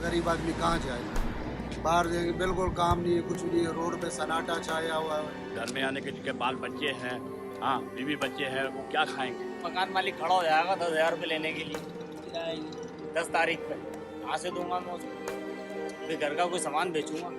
गरीब आदमी कहाँ जाए? बाहर जाएंगे बिल्कुल काम नहीं है, कुछ नहीं है, रोड पे सन्नाटा छाया हुआ है। घर में आने के जिनके बाल बच्चे हैं, हाँ बीवी बच्चे हैं, वो क्या खाएंगे? मकान मालिक खड़ा हो जाएगा 10,000 रुपये लेने के लिए 10 तारीख पे। कहाँ से दूंगा मैं उसको? फिर घर का कोई सामान बेचूंगा।